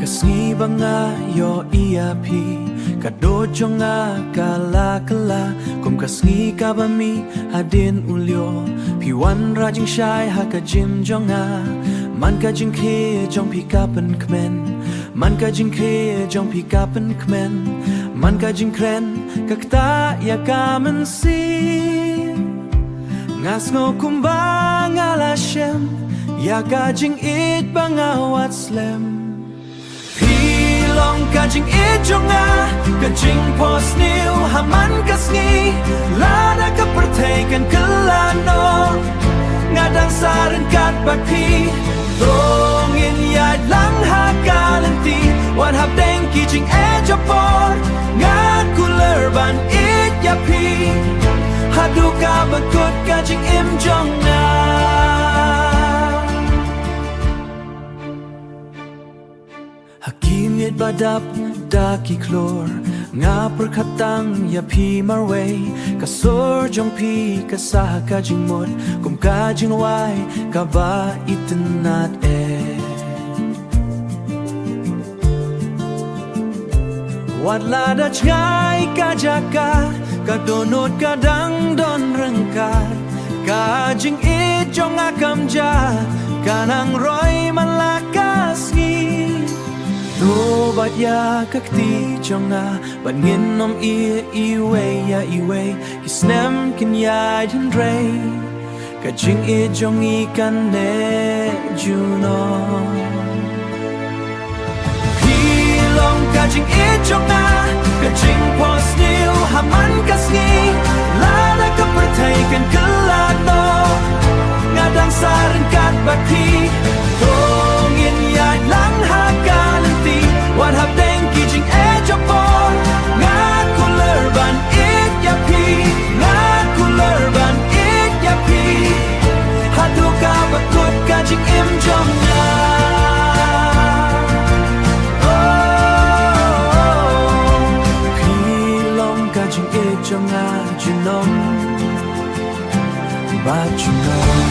Kasngi banga yo iya pi Kado jonga kala kala Kum kasngi kabami hadin ulyo Pi wan rajing shai haka jim jonga Man ka jing ke jong pi kapen kmen Man ka jing ke jong pi kapen kmen Man ka jing kren kakta ya kamen si Ngas ngo kumbang ala shem Ya ka jing it bangawat slem Long kajing ijonga kajing pos niu haman kasngi lada ka pertaikan kelano ngadang saran kat bakpi tongin yad lang hakalenti wat hab deng kijing ejapor ngad kuler ban it yapi haduka bakut kajing imjonga Hakimit badap daki klor Nga perkatang ya pi marway Kasor jong pi kasah kajing mod Kum kajing wai kaba itenat Wat lada cai kajaka Kadonot kadang don rengkat Kajing it jong akam ja Kanang roy malakas ngi Do bat ya kakti jonga Bat ngin om iwe ya iwe Kisnem kin ya din rei Kajing I jong ikan ne juno Pilong kajing I jonga Kajing pos niu haman kasngi Lada ka pertaikan kelano Ngadang saran kat bakti Tongin ya lang hakal Wat hab deng kijing ejapor Ngat kuler ban it yapi Ngat kuler ban it yapi Haduka bakut kajing imjonga Pilong kajing ejonga junom Bajunom